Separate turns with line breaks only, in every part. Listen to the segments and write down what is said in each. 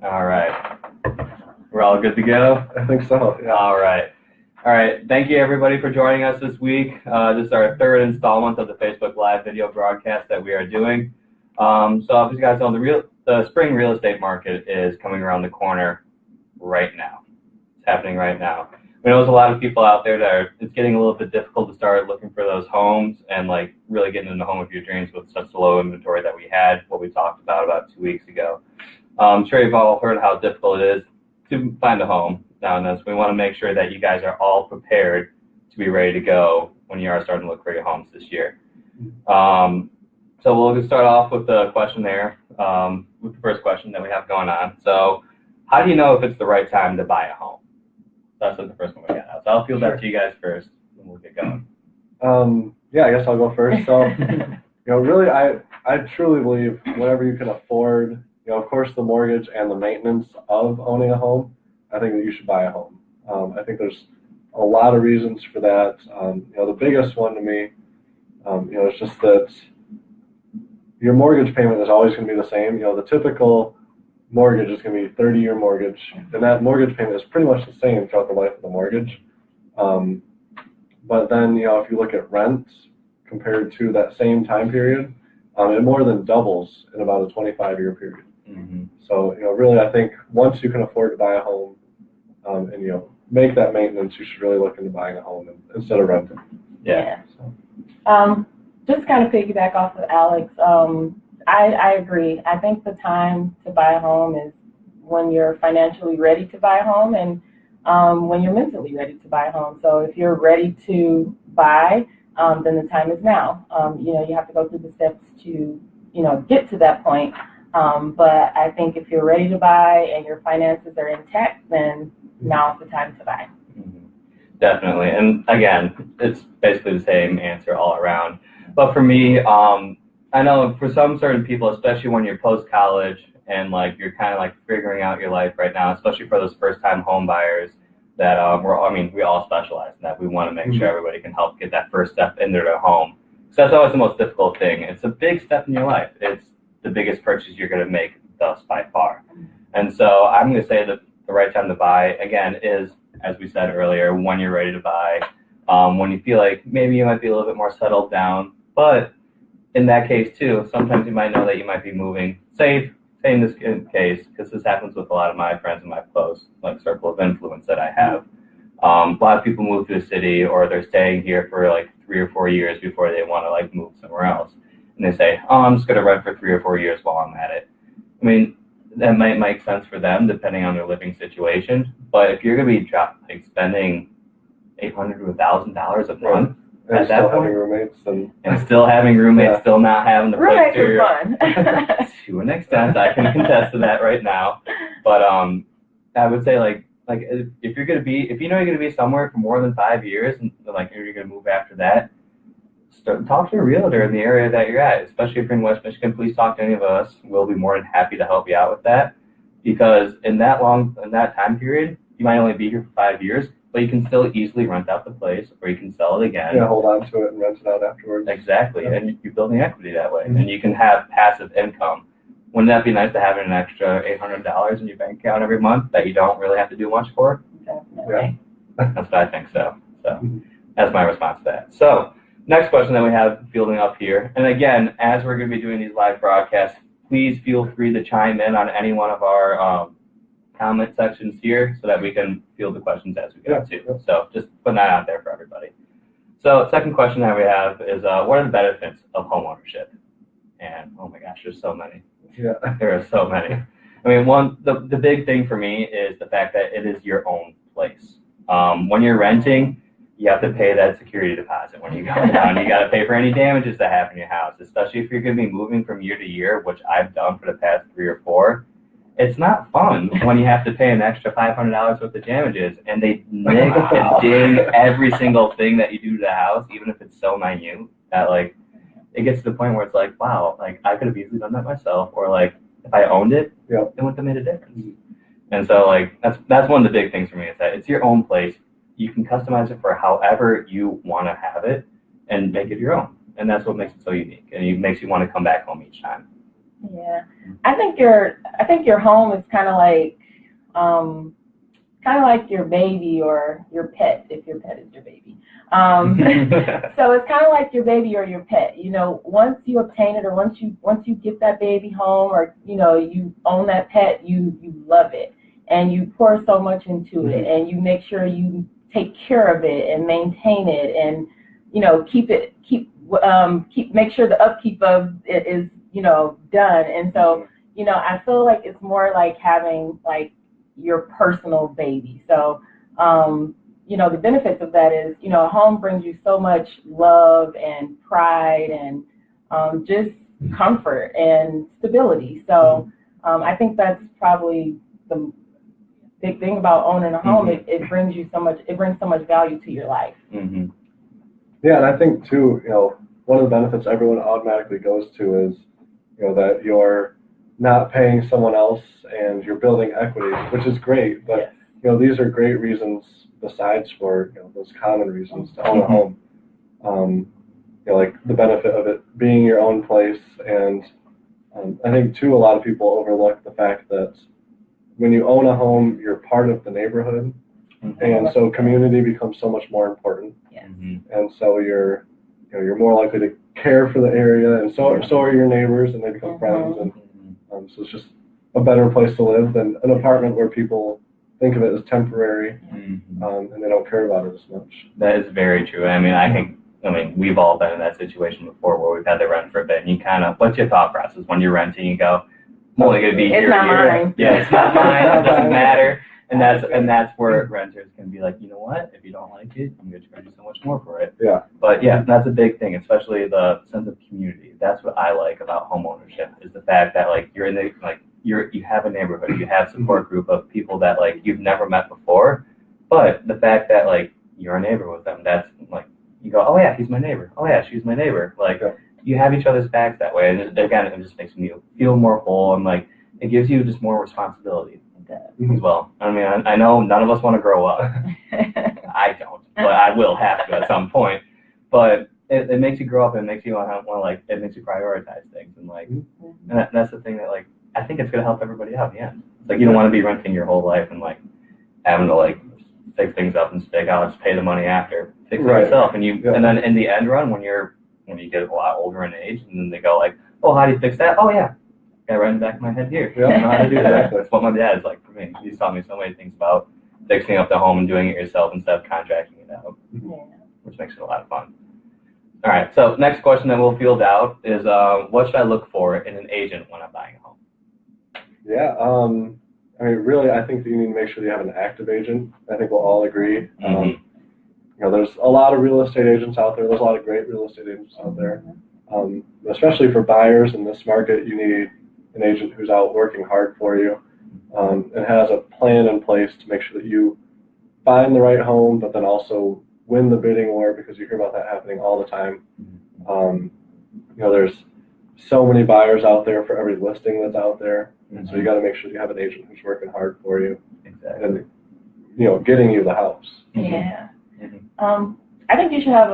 All right. We're all good to go?
I think so. Yeah.
All right. Thank you, everybody, for joining us this week. This is our third installment of the Facebook Live video broadcast that we are doing. So, as you guys know, the spring real estate market is coming around the corner right now. It's happening right now. We know there's a lot of people out there it's getting a little bit difficult to start looking for those homes and like really getting in the home of your dreams with such a low inventory that we had, what we talked about 2 weeks ago. I'm sure you've all heard how difficult it is to find a home nowadays. We want to make sure that you guys are all prepared to be ready to go when you are starting to look for your homes this year. So we'll start off with the question there, with the first question that we have going on. So how do you know if it's the right time to buy a home? That's the first one we got. So I'll field that to you guys first, and we'll get going.
Yeah, I guess I'll go first. So, really, I truly believe whatever you can afford, of course, the mortgage and the maintenance of owning a home, I think that you should buy a home. I think there's a lot of reasons for that. The biggest one to me, is just that your mortgage payment is always going to be the same. The typical mortgage is going to be a 30-year mortgage, and that mortgage payment is pretty much the same throughout the life of the mortgage. But then, if you look at rent compared to that same time period, it more than doubles in about a 25-year period.
Mm-hmm.
So, really, I think once you can afford to buy a home, and make that maintenance, you should really look into buying a home instead of renting.
Yeah.
Just kind of piggyback off of Alex. I agree. I think the time to buy a home is when you're financially ready to buy a home and when you're mentally ready to buy a home. So if you're ready to buy, then the time is now. You have to go through the steps to, get to that point. But I think if you're ready to buy and your finances are intact, then now's the time to buy.
Mm-hmm. Definitely. And again, it's basically the same answer all around. But for me, I know for some certain people, especially when you're post-college and like you're kind of like figuring out your life right now, especially for those first-time home buyers, that we all specialize in that. We want to make sure everybody can help get that first step into their home. So that's always the most difficult thing. It's a big step in your life. It's the biggest purchase you're going to make, thus by far. And so I'm going to say that the right time to buy, again, is, as we said earlier, when you're ready to buy, when you feel like maybe you might be a little bit more settled down, but in that case, too, sometimes you might know that you might be moving. Say in this case, because this happens with a lot of my friends in my close circle of influence that I have. A lot of people move to the city, or they're staying here for like 3 or 4 years before they want to move somewhere else. And they say, I'm just going to rent for 3 or 4 years while I'm at it. I mean, that might make sense for them depending on their living situation. But if you're going to be spending $800 to $1,000 a month,
and still having roommates
and still having roommates, still not having the place
to fun.
To an extent, I can contest to that right now. But I would say if you're gonna be somewhere for more than 5 years, and you're gonna move after that, talk to a realtor in the area that you're at. Especially if you're in West Michigan, please talk to any of us. We'll be more than happy to help you out with that. Because in that time period, you might only be here for 5 years. But you can still easily rent out the place, or you can sell it again.
Yeah, hold on to it and rent it out afterwards.
Exactly, and you're building equity that way, and you can have passive income. Wouldn't that be nice to have an extra $800 in your bank account every month that you don't really have to do much for?
Definitely.
Yeah, that's what I think so. So that's my response to that. So next question that we have fielding up here, and again, as we're going to be doing these live broadcasts, please feel free to chime in on any one of our comment sections here so that we can field the questions as we go too. So just putting that out there for everybody. So second question that we have is what are the benefits of homeownership? And oh my gosh, there's so many.
Yeah.
There are so many. I mean, the big thing for me is the fact that it is your own place. When you're renting, you have to pay that security deposit when you go down. You got to pay for any damages that happen in your house, especially if you're going to be moving from year to year, which I've done for the past 3 or 4. It's not fun when you have to pay an extra $500 worth of damages, and they nig and ding every single thing that you do to the house, even if it's so minute that it gets to the point where it's like, wow, I could have easily done that myself, or if I owned it, it wouldn't have made a difference. And so that's one of the big things for me is that it's your own place. You can customize it for however you want to have it and make it your own, and that's what makes it so unique, and it makes you want to come back home each time.
Yeah, I think your home is kind of like your baby or your pet, if your pet is your baby. So it's kind of like your baby or your pet. You know, once you obtain it, or once you get that baby home, or you own that pet, you love it, and you pour so much into it, and you make sure you take care of it and maintain it, and make sure the upkeep of it is done. And so I feel like it's more like having like your personal baby. So the benefits of that is a home brings you so much love and pride and just comfort and stability. So I think that's probably the big thing about owning a home. It brings so much value to your life.
Mm-hmm.
Yeah, and I think too, one of the benefits everyone automatically goes to is, that you're not paying someone else and you're building equity, which is great. But
Yes.
These are great reasons besides for those common reasons to own a home. Like the benefit of it being your own place, and I think too a lot of people overlook the fact that when you own a home, you're part of the neighborhood, and so community becomes so much more important.
Yes.
And so you're more likely to care for the area, and so are your neighbors, and they become friends, and so it's just a better place to live than an apartment where people think of it as temporary, and they don't care about it as much.
That is very true. I mean, we've all been in that situation before where we've had to rent for a bit, and you kind of, what's your thought process when you're renting? You go, I'm only going to be here.
It's not mine.
Yeah, it's not mine. It doesn't matter. And that's where renters can be like, you know what? If you don't like it, I'm going to charge you so much more for it.
Yeah.
But yeah, that's a big thing, especially the sense of community. That's what I like about home ownership, is the fact that like you're in the you have a neighborhood, you have support group of people that like you've never met before, but the fact that like you're a neighbor with them, that's like you go, oh yeah, he's my neighbor. Oh yeah, she's my neighbor. Like you have each other's backs that way, and it just makes you feel more whole, and like it gives you just more responsibility as well. I mean, I know none of us want to grow up. I don't, but I will have to at some point. But it makes you grow up, and it makes you want to it makes you prioritize things, and like, and that's the thing that like I think it's gonna help everybody out in the end. It's like you don't want to be renting your whole life and like having to like fix things up and just like, I'll just pay the money after, fix it yourself, and and then in the end run when you get a lot older in age, and then they go like, oh, how do you fix that? Oh yeah. Got right in the back of my head here.
Yeah.
I know how to do that. That's what my dad's like for me. He's taught me so many things about fixing up the home and doing it yourself instead of contracting it out, which makes it a lot of fun. All right, so next question that we'll field out is, what should I look for in an agent when I'm buying a home?
Yeah, I mean, really, I think that you need to make sure that you have an active agent. I think we'll all agree. There's a lot of real estate agents out there. There's a lot of great real estate agents out there. Especially for buyers in this market, you need an agent who's out working hard for you, and has a plan in place to make sure that you find the right home, but then also win the bidding war, because you hear about that happening all the time. There's so many buyers out there for every listing that's out there, and so you got to make sure you have an agent who's working hard for you, and getting you the house.
Yeah. I think you should have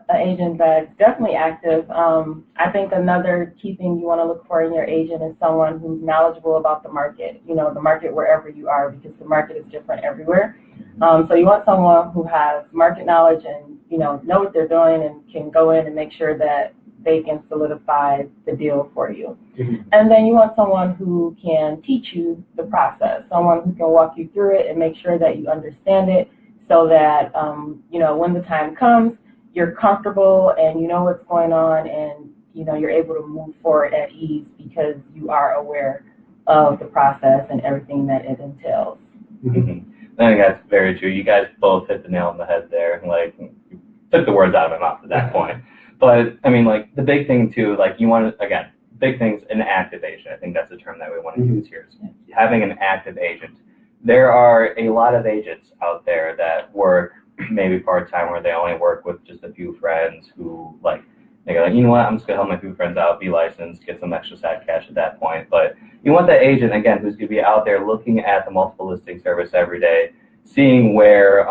an agent that's definitely active. I think another key thing you want to look for in your agent is someone who's knowledgeable about the market, the market wherever you are, because the market is different everywhere. So you want someone who has market knowledge and, know what they're doing and can go in and make sure that they can solidify the deal for you. And then you want someone who can teach you the process, someone who can walk you through it and make sure that you understand it, so that, when the time comes, you're comfortable and you know what's going on, and, you're able to move forward at ease because you are aware of the process and everything that it entails.
I think that's very true. You guys both hit the nail on the head there. Like, you took the words out of my mouth at that point. But, I mean, like, the big thing, too, like, you want to, again, big things, an active agent. I think that's the term that we want to use here. Is having an active agent. There are a lot of agents out there that work maybe part-time, where they only work with just a few friends who, like, they go, you know what, I'm just going to help my few friends out, be licensed, get some extra side cash at that point. But you want that agent, again, who's going to be out there looking at the multiple listing service every day, seeing where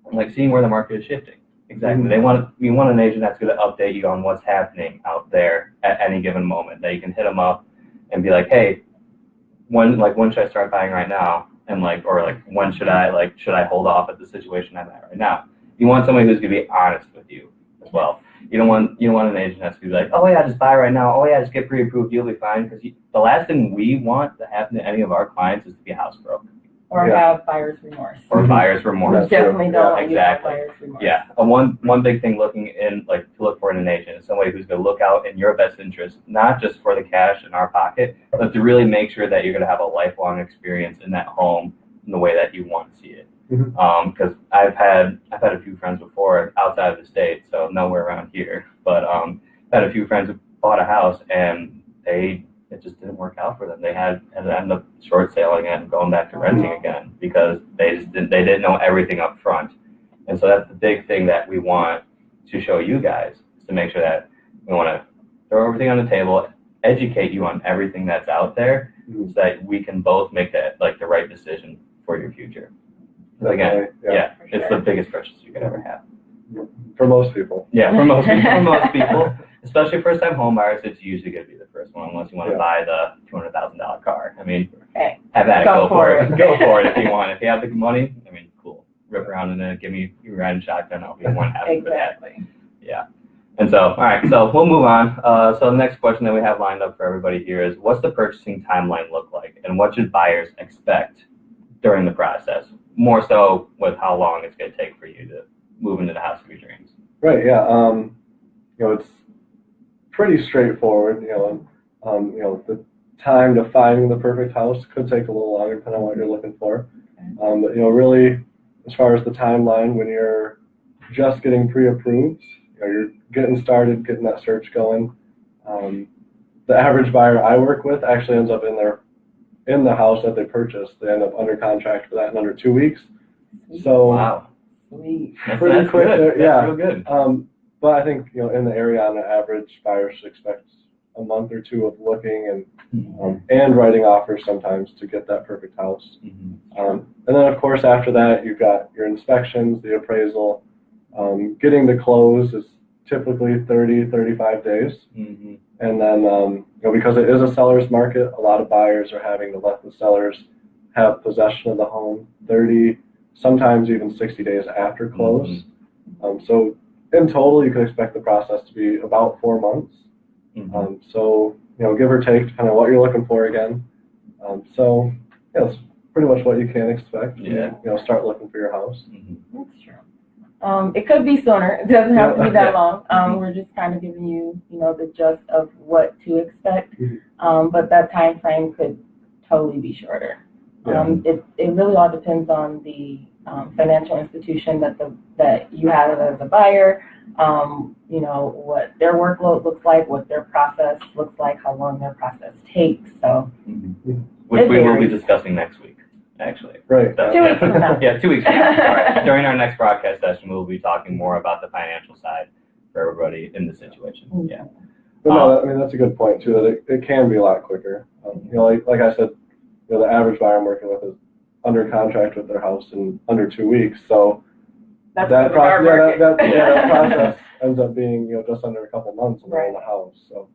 the market is shifting. Exactly. You want an agent that's going to update you on what's happening out there at any given moment. That you can hit them up and be like, hey, when should I start buying right now? And when should I hold off at the situation I'm at right now? You want somebody who's going to be honest with you as well. You don't want an agent that's going to be like, oh yeah, just buy right now. Oh yeah, just get pre-approved. You'll be fine. Because the last thing we want to happen to any of our clients is to be house broke.
Or have buyer's remorse.
Or buyer's remorse.
We definitely don't want
exactly.
buyer's remorse.
Yeah. One big thing to look for in an agent is somebody who's going to look out in your best interest, not just for the cash in our pocket, but to really make sure that you're going to have a lifelong experience in that home in the way that you want to see it. Because I've had a few friends before outside of the state, so nowhere around here, but had a few friends who bought a house and it just didn't work out for them. They had to end up short selling it and going back to renting again because they didn't know everything up front. And so that's the big thing that we want to show you guys, is to make sure that we want to throw everything on the table, educate you on everything that's out there, so that we can both make that the right decision for your future. Again, it's the biggest purchase you could ever have.
For most people.
Yeah, for most people, especially first-time home buyers, it's usually going to be the first one, unless you want to buy the $200,000 car. I mean, have at it, go for it. Go for it if you want. If you have the money, I mean, cool. Rip around in it, give me your riding shotgun. I'll be one happy for that. Yeah. And so, all right, so we'll move on. So the next question that we have lined up for everybody here is, what's the purchasing timeline look like, and what should buyers expect during the process? More so with how long it's going to take for you to move into the house of your dreams.
Right. Yeah. It's pretty straightforward. The time to finding the perfect house could take a little longer depending on what you're looking for. But really, as far as the timeline, when you're just getting pre-approved, you're getting started, getting that search going. The average buyer I work with actually ends up in the house that they purchased. They end up under contract for that in under 2 weeks. So
wow.
Sweet.
Pretty quick
good.
there. Yeah.
Real good.
But I think in the area, on the average, buyers should expect a month or two of looking and writing offers sometimes to get that perfect house. And then of course after that, you've got your inspections, the appraisal. Getting to close is typically 35 days. And then because it is a seller's market, a lot of buyers are having to let the sellers have possession of the home 30, sometimes even 60 days after close. So in total, you can expect the process to be about 4 months. So, give or take, depending on what you're looking for again. So, that's pretty much what you can expect.
Yeah.
Start looking for your house.
That's true. It could be sooner. It doesn't have to be that long. We're just kind of giving you, the gist of what to expect. But that time frame could totally be shorter. It really all depends on the financial institution that you have as a buyer, what their workload looks like, what their process looks like, how long their process takes. So,
which we will be discussing next week, actually.
Right.
So,
2 weeks from now.
Yeah, 2 weeks from now. All right. During our next broadcast session, we'll be talking more about the financial side for everybody in the situation. Yeah.
But no, that's a good point too. That it can be a lot quicker. Like I said, the average buyer I'm working with is under contract with their house in under 2 weeks. So that process ends up being just under a couple months in the house. So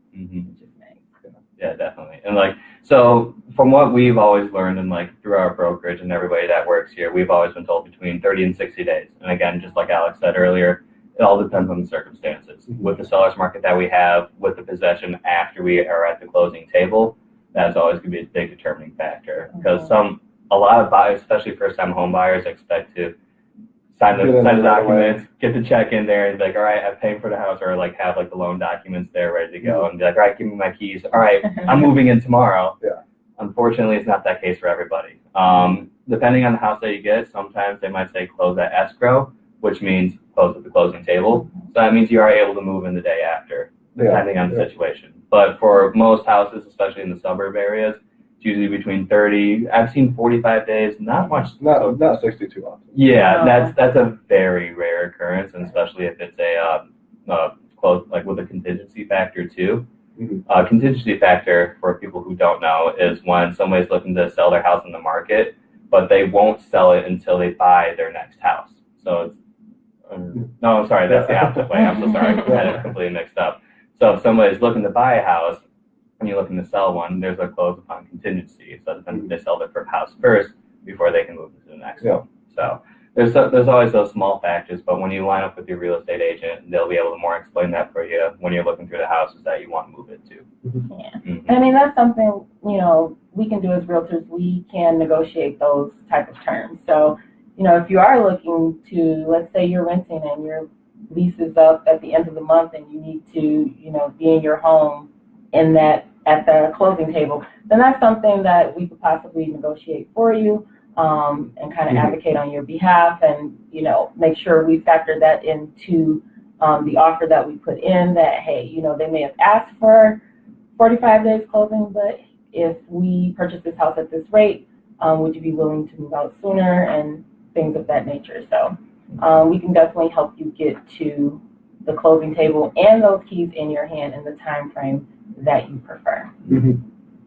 yeah, definitely. And so from what we've always learned and through our brokerage and everybody that works here, we've always been told between 30 and 60 days. And again, just like Alex said earlier, it all depends on the circumstances. With the seller's market that we have, with the possession after we are at the closing table, that's always going to be a big determining factor. Because a lot of buyers, especially first-time home buyers, expect to sign the documents, get the check in there, and be like, all right, I'm paying for the house, or have the loan documents there ready to go, and be like, all right, give me my keys. All right, I'm moving in tomorrow.
Yeah.
Unfortunately, it's not that case for everybody. Depending on the house that you get, sometimes they might say close at escrow, which means close at the closing table. So that means you are able to move in the day after, depending on the situation. But for most houses, especially in the suburb areas, it's usually between 30. I've seen 45 days. Not much.
Not 62 often.
Yeah, that's a very rare occurrence, and especially if it's a close with a contingency factor too. Contingency factor, for people who don't know, is when somebody's looking to sell their house in the market, but they won't sell it until they buy their next house. So No, I'm sorry, that's the opposite way. I'm so sorry. I had it completely mixed up. So if somebody's looking to buy a house and you're looking to sell one, there's a close upon contingency. So then they sell their first house first before they can move to the next one. So there's always those small factors, but when you line up with your real estate agent, they'll be able to more explain that for you when you're looking through the houses that you want to move into.
Yeah. I mean, that's something, we can do as realtors. We can negotiate those type of terms. So, if you are looking to, let's say you're renting and your lease is up at the end of the month and you need to, be in your home at the closing table, then that's something that we could possibly negotiate for you. And kind of advocate on your behalf and, make sure we factor that into the offer that we put in that, hey, they may have asked for 45 days closing, but if we purchase this house at this rate, would you be willing to move out sooner and things of that nature. So we can definitely help you get to the closing table and those keys in your hand in the time frame that you prefer.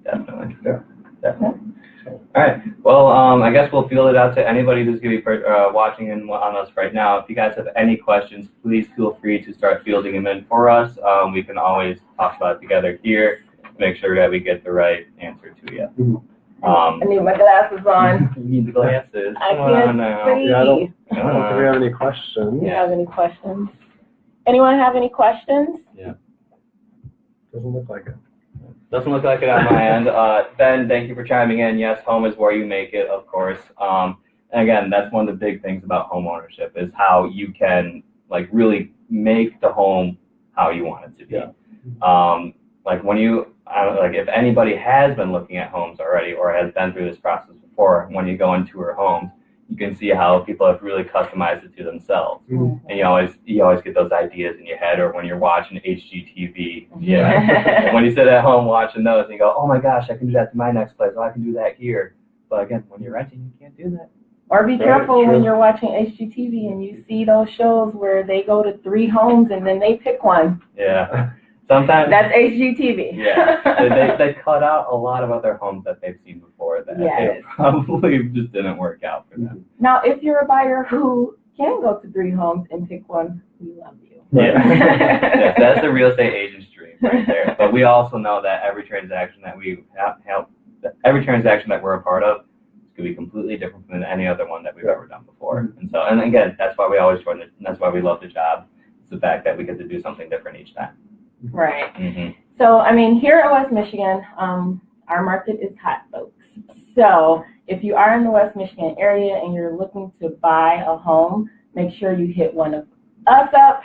Definitely. Yeah. Definitely. All right. Well, I guess we'll field it out to anybody who's going to be watching and on us right now. If you guys have any questions, please feel free to start fielding them in for us. We can always talk about it together here to make sure that we get the right answer to you.
I need my glasses on.
You need the glasses.
I can't see.
Yeah, I don't think we have any questions.
Do you have any questions? Anyone have any questions?
Yeah.
Doesn't look like it.
Doesn't look like it on my end. Ben, thank you for chiming in. Yes, home is where you make it, of course. And again, that's one of the big things about home ownership is how you can really make the home how you want it to be. Yeah. If anybody has been looking at homes already or has been through this process before, when you go and tour homes, you can see how people have really customized it to themselves. And you always get those ideas in your head, or when you're watching HGTV, when you sit at home watching those and you go, oh my gosh, I can do that to my next place, I can do that here. But again, when you're renting, you can't do that.
Or be careful when you're watching HGTV and you see those shows where they go to 3 homes and then they pick one.
Yeah. Sometimes
that's HGTV.
Yeah, they cut out a lot of other homes that they've seen before that it probably just didn't work out for them.
Now, if you're a buyer who can go to 3 homes and pick one, we love you.
Yeah, yes, that's the real estate agent's dream right there. But we also know that every transaction that we every transaction that we're a part of is going to be completely different than any other one that we've ever done before. And again, that's why we always join it, and that's why we love the job. It's the fact that we get to do something different each time.
Right. So, here in West Michigan, our market is hot, folks. So if you are in the West Michigan area and you're looking to buy a home, make sure you hit one of us up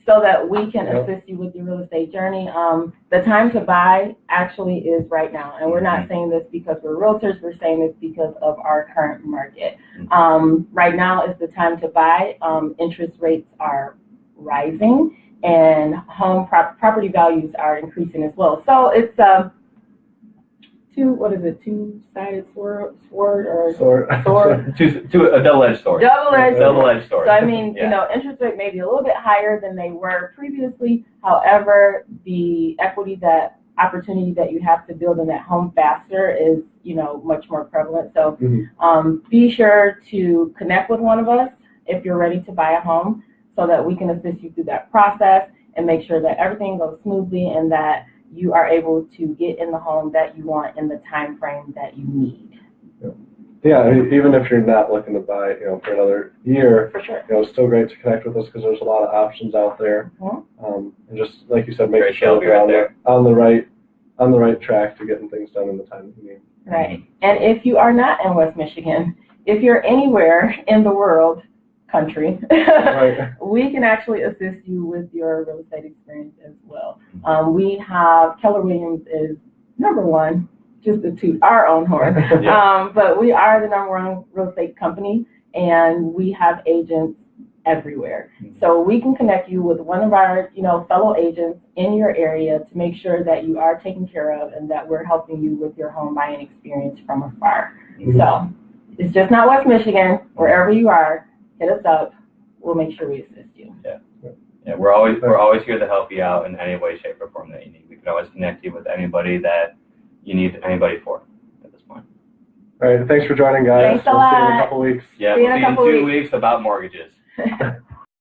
so that we can assist you with your real estate journey. The time to buy actually is right now. And we're not saying this because we're realtors. We're saying this because of our current market. Right now is the time to buy. Interest rates are rising. And home property values are increasing as well. So it's two-sided sword or sword?
A double-edged sword.
Double-edged sword. So interest rate may be a little bit higher than they were previously. However, the opportunity that you have to build in that home faster is, much more prevalent. So be sure to connect with one of us if you're ready to buy a home, so that we can assist you through that process and make sure that everything goes smoothly and that you are able to get in the home that you want in the time frame that you need.
Yeah, even if you're not looking to buy, for another year,
for sure.
It's still great to connect with us because there's a lot of options out there. And just like you said, make sure we're on the right track to getting things done in the time that you need.
Right. And if you are not in West Michigan, if you're anywhere in the world, country, we can actually assist you with your real estate experience as well. We have Keller Williams is number one, just to toot our own horn, but we are the number one real estate company, and we have agents everywhere. So we can connect you with one of our, fellow agents in your area to make sure that you are taken care of and that we're helping you with your home buying experience from afar. So it's just not West Michigan. Wherever you are, hit us up. We'll make sure we assist you.
Yeah. We're always here to help you out in any way, shape, or form that you need. We can always connect you with anybody that you need anybody for at this point.
All right. Thanks for joining, guys.
Thanks a lot.
See you in a couple weeks.
Yeah, we'll see you in 2 weeks about mortgages.